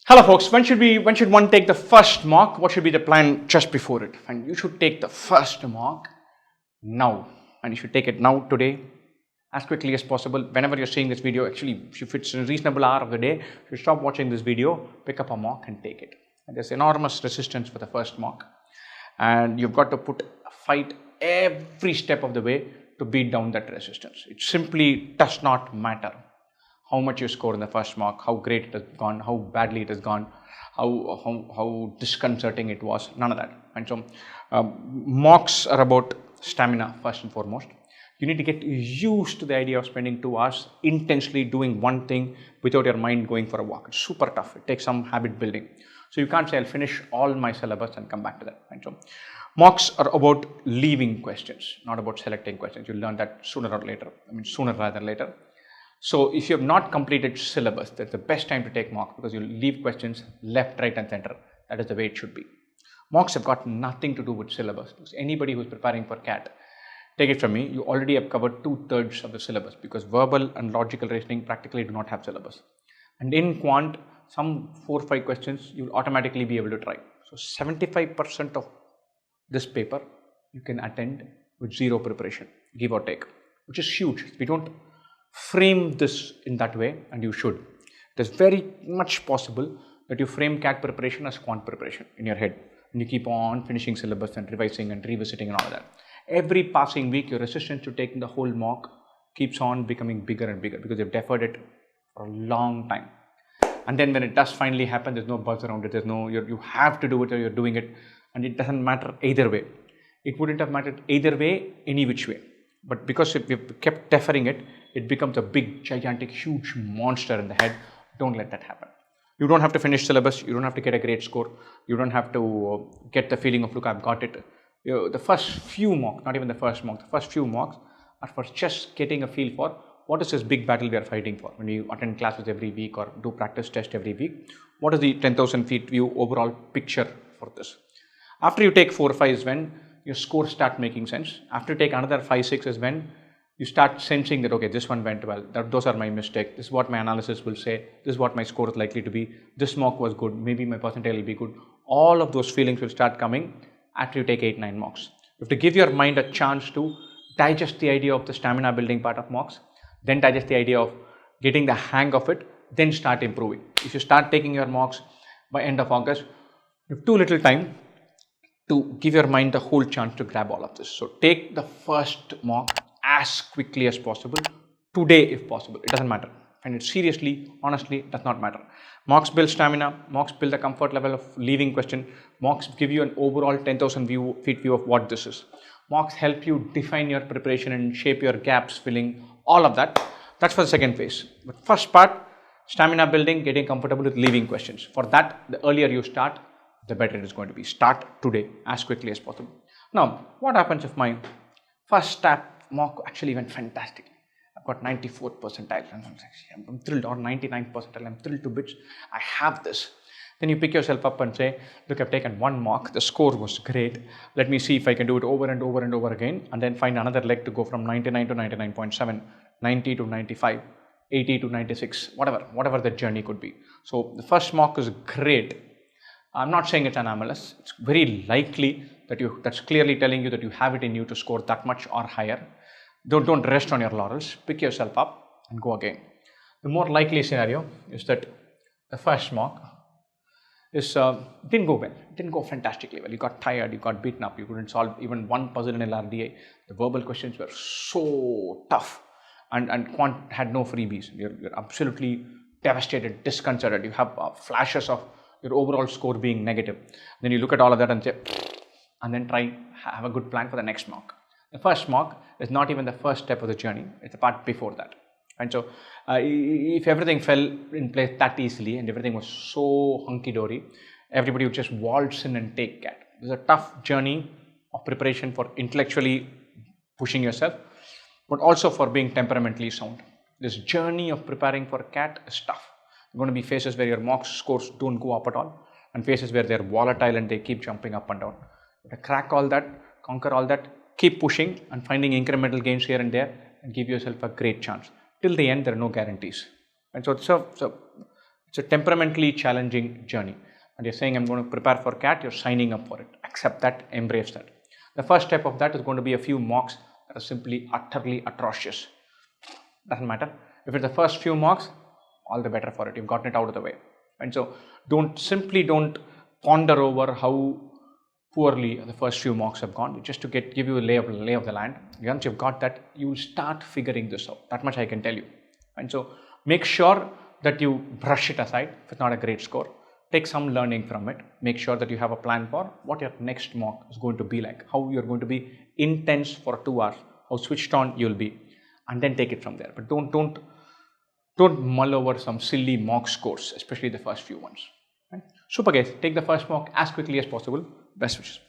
Hello folks, when should one take the first mock? What should be the plan just before it? And you should take the first mock now. And you should take it now, today, as quickly as possible. Whenever you're seeing this video, actually, if it's a reasonable hour of the day, you should stop watching this video, pick up a mock and take it. And there's enormous resistance for the first mock. And you've got to fight every step of the way to beat down that resistance. It simply does not matter how much you score in the first mock, how great it has gone, how badly it has gone, how disconcerting it was, none of that. And so mocks are about stamina first and foremost. You need to get used to the idea of spending 2 hours intensely doing one thing without your mind going for a walk. It's super tough. It takes some habit building. So you can't say I'll finish all my syllabus and come back to that. And so mocks are about leaving questions, not about selecting questions. You'll learn that sooner or later. Sooner rather than later. So if you have not completed syllabus, that's the best time to take mock because you'll leave questions left, right and center. That is the way it should be. Mocks have got nothing to do with syllabus. Because anybody who's preparing for CAT, take it from me, you already have covered 2/3 of the syllabus because verbal and logical reasoning practically do not have syllabus. And in quant, some 4 or 5 questions you'll automatically be able to try. So 75% of this paper you can attend with zero preparation, give or take, which is huge. We don't frame this in that way, and you should. It is very much possible that you frame CAT preparation as quant preparation in your head, and you keep on finishing syllabus and revising and revisiting and all of that. Every passing week, your resistance to taking the whole mock keeps on becoming bigger and bigger because you've deferred it for a long time. And then when it does finally happen, there's no buzz around it. There's no, you have to do it or you're doing it, and it doesn't matter either way. It wouldn't have mattered either way, any which way. But because we've kept deferring it, it becomes a big, gigantic, huge monster in the head. Don't let that happen. You don't have to finish syllabus. You don't have to get a great score. You don't have to get the feeling of, look, I've got it. The first few mocks, not even the first mock, the first few mocks are for just getting a feel for what is this big battle we are fighting for. When you attend classes every week or do practice test every week, what is the 10,000 feet view overall picture for this? After you take 4 or 5 is when your scores start making sense. After you take another 5, 6 is when you start sensing that, okay, this one went well, those are my mistakes, this is what my analysis will say, this is what my score is likely to be, this mock was good, maybe my percentile will be good. All of those feelings will start coming after you take 8, 9 mocks. You have to give your mind a chance to digest the idea of the stamina building part of mocks, then digest the idea of getting the hang of it, then start improving. If you start taking your mocks by end of August, you have too little time to give your mind the whole chance to grab all of this. So take the first mock as quickly as possible, today if possible. It doesn't matter. And it seriously, honestly, does not matter. Mocks build stamina, mocks build the comfort level of leaving question, mocks give you an overall 10,000 feet view of what this is. Mocks help you define your preparation and shape your gaps, filling, all of that. That's for the second phase. But first part, stamina building, getting comfortable with leaving questions. For that, the earlier you start, the better it is going to be. Start today as quickly as possible. Now, what happens if my first mock actually went fantastically? I've got 94th percentile and I'm thrilled, or 99th percentile, I'm thrilled to bits. I have this. Then you pick yourself up and say, look, I've taken 1 mock, the score was great. Let me see if I can do it over and over and over again, and then find another leg to go from 99 to 99.7, 90 to 95, 80 to 96, whatever the journey could be. So the first mock is great. I'm not saying it's anomalous. It's very likely that that's clearly telling you that you have it in you to score that much or higher. Don't rest on your laurels. Pick yourself up and go again. The more likely scenario is that the first mock didn't go well. It didn't go fantastically well. You got tired. You got beaten up. You couldn't solve even one puzzle in LRDA. The verbal questions were so tough, and quant had no freebies. You're absolutely devastated, disconcerted. You have flashes of your overall score being negative. Then you look at all of that and say, and then try have a good plan for the next mock. The first mock is not even the first step of the journey. It's the part before that. And so if everything fell in place that easily and everything was so hunky-dory, everybody would just waltz in and take CAT. It's a tough journey of preparation for intellectually pushing yourself, but also for being temperamentally sound. This journey of preparing for CAT is tough. There are going to be phases where your mock scores don't go up at all, and phases where they're volatile and they keep jumping up and down. But to crack all that, conquer all that, keep pushing and finding incremental gains here and there, and give yourself a great chance. Till the end, there are no guarantees. And so It's a temperamentally challenging journey. And you're saying, I'm going to prepare for CAT, you're signing up for it. Accept that, embrace that. The first step of that is going to be a few mocks that are simply utterly atrocious. Doesn't matter. If it's the first few mocks, all the better for it. You've gotten it out of the way. And so don't ponder over how poorly the first few mocks have gone. Just to give you a lay of the land. Once you've got that, you'll start figuring this out. That much I can tell you. And so make sure that you brush it aside if it's not a great score. Take some learning from it. Make sure that you have a plan for what your next mock is going to be like, how you're going to be intense for 2 hours, how switched on you'll be, and then take it from there. But don't mull over some silly mock scores, especially the first few ones. Right? Super guys, take the first mock as quickly as possible. Best wishes.